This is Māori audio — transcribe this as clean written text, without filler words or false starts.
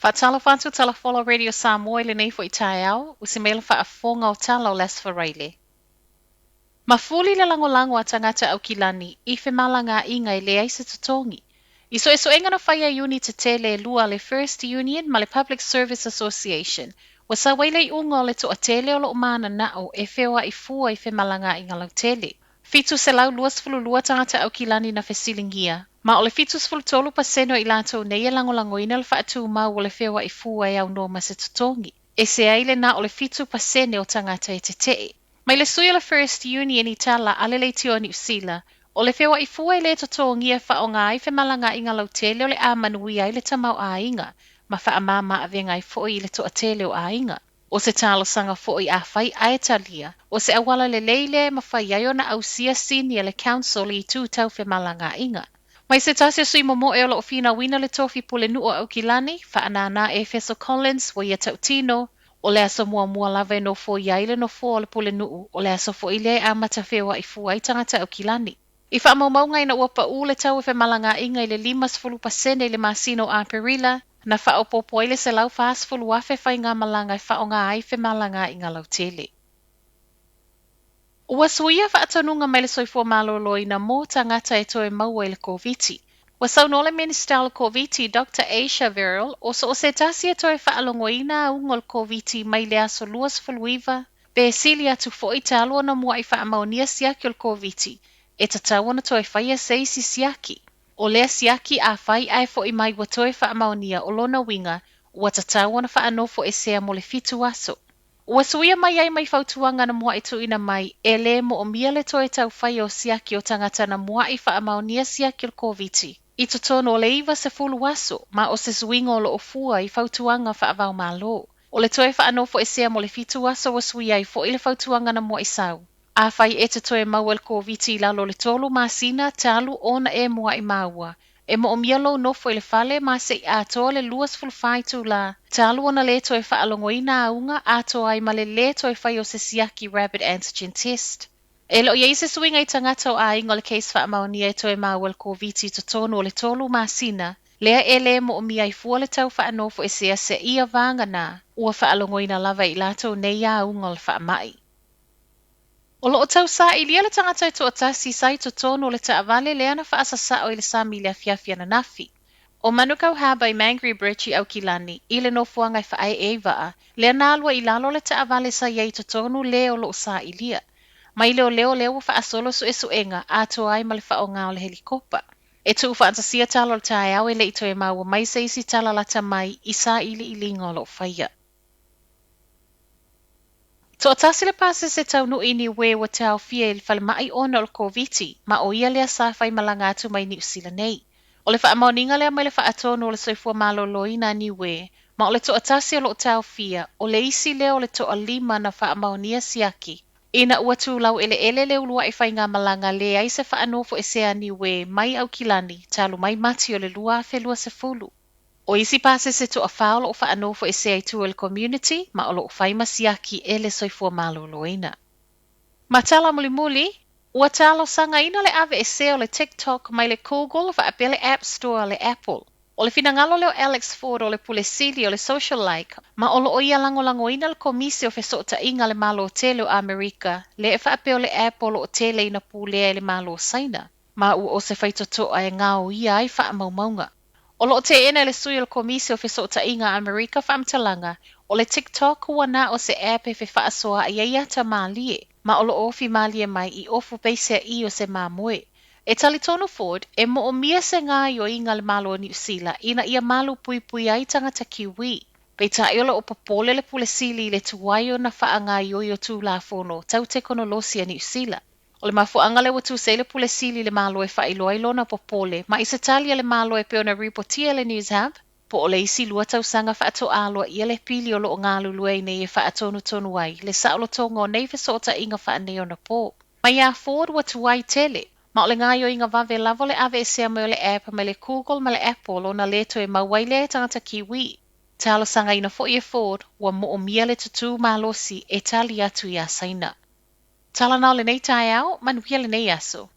whaatalo whantu tala follow Radio Samoa le nei fo I tae au, o se mele whaafonga o tala o las whareile. Mafuli le lango a tangata au kilani, I fe malanga inga I le aise tutongi. I so enga na whaia uni te tele lua le First Union ma le Public Service Association, wa sa waile unga o le to a tele o lo mana nao e fewa I fua I fe malanga inga lau tele. Fitu se lau luas fulu lua tangata au kilani na fesilingia. Ma o le fitus fulu tolu paseno I lato nei e lango ina le whaatu mau o le fewa I fua e au noma se tutongi. E se aile na o le fitu pasene o tangata e te tee. Mai le sui o le First Union I tala alele tio ni usila, o le fewa I fua I le totongi e wha o ngā I fe malanga inga lau tele o le a manui ai le tamau a inga, ma wha a mama a venga I fo I le to a tele o a inga. O se talo sanga fo I a whai a etalia, o se awala le leile ma whai ai ona au sia sini le council I tū tau fe malanga inga. Mai se tasio sui momo e o lo fina wina le tofi pule nuo au kilani, wha anana e Feso Collins wa ia tau tino, o le aso mua lava no fo iaile no fo o le pule nuu, o le aso fo ile a matawhewa I fua I tangata au kilani. I wha mau ngai na ua pa u le tau e fe malanga inga I le 5% le masino a perila, na wha o popo ile se lau fast fulu afe whai ngā malanga I wha o ngā ai fe malanga inga lau tele. Ua suia wha atanunga mai le soifua maloloi na mō tangata e toe maua I le COVID. Wa saunole Minister le COVID, Dr. Aisha Verrill, o se tasi e toe wha alongoina a ungol COVID mai le aso luas fuluiva, be sili atu fo I talo na mua I wha amaunia siaki o le COVID, e tatau na toe whaia seisi siaki. O lea siaki a whai ai fo I mai wa toe wha amaunia o lona winga, ua tatau na wha anofo e sea mo le fitu aso. Ua suia mai ai mai fautuanga na mua I tuina mai, e le mo o mia le toe tau whai o siaki o tangata na mua I wha amaunia siaki o le COVID. I totono o le iwa se fulu aso, ma o se suinga o lo ofua I fautuanga wha avau malo. O le toe wha anofo e sea mo le fitu aso wa suia I fo I le fautuanga na mua I sau. A whai e te toe mau el COVID lalo le tolu masina talu ona e mua I maua. E mo o mialo nofo I le fale ma se a toa le luas fulfai tu la. Talu ona le toe wha alongoina a unga a toa I ma le toe whai o se siaki rapid antigen test. E lo ia se suinga I tangata o a ingo le case wha amaunia e toe mau el COVID to tono o le tolu masina. Lea e le mo o mia I fua le tau wha anofo e sea se ia vanga na. Ua wha alongoina lava I lato nei a unga le wha mai. O loo tau sa I lia le tangata I toa tasi sai to tono le ta avale le ana wha asasa o I le sami le afiafia na nafi. O manukau haba I Mangry Bridge au kilani, I le nofuanga I wha ai e waa, le analua I lalo le ta avale sa iei to tonu le o loo sa I lia. Mai leo leo wa wha asolo su enga a toa ai ma le wha o ngā o le helikopa. E tu wha antasia talo le tae au e le ito e maua mai se isi tala lata mai I sa ili ilinga o loo whaia. To atasi le pase se tau no ini we wa tau fia I whale mai ona o le COVID, ma o ia lea sa whai malanga atu mai ni usila nei. O le wha amauninga lea mai le wha atono o le soifua maloloina ni we, ma o le to atasi o lo tau fia, o le isi leo o le to alima na wha amaunia siaki. Ina ua tūlau ele le ulua I whai ngā malanga le ai se wha anofo e sea ni we mai au kilani, talu mai mati o le lua a whelua se fulu. O isi pase se to a whaolo o wha anofo e sea I tu el community, ma o lo whai masiaki e le soifua maloloina. Ma tala muli, ua talo sanga ina le ave e sea o le TikTok mai le Google wa apele App Store le Apple. O le finangalo leo Alex Ford o le pulesili o le social like, ma o lo oia lango ina le komisi o feso ta inga le malo o tele o Amerika, le e wha apeo le Apple o tele ina pulea le malo o saina, ma ua o se whaitoto a e ngao ia ai wha amaumaunga. O lo te ena le sui o le komisi o feso ta inga Amerika wha amtalanga, o le TikTok ua na o se app e wha asoa a iaiata malie, ma o lo ofi malie mai I ofu peisea I o se mamoe. E tali tonu Ford, e mo o mia se ngā I o inga le malo o New Zealand, ina ia malo pui ai tangata kiwi. Pei ta iola o papole le pulesili le tuwaio na wha ngā I o tū la fono, tau te konolosi a New Zealand. O le mafu anga le watu se le pulesili le malo e wha ilo ilo na papole, ma isa talia le malo e peo na ripotia le News Hub, po o le isi lua tau sanga wha ato aloa ia le pili o lo o ngā luluei nei e wha atonu tonu ai, le saolo tongo nei fesota inga wha aneo na po. Ma ia Ford watu wai tele, ma o le ngā inga vave lavo le ave e sea me o le app me le Google me le Apple o na leto e mauaile e tangata kiwi. Talo sanga ina fo ia Ford wa mo o mia le tutu malosi e tali atu ia saina. Tala nao le nei tae au, manuia le nei aso.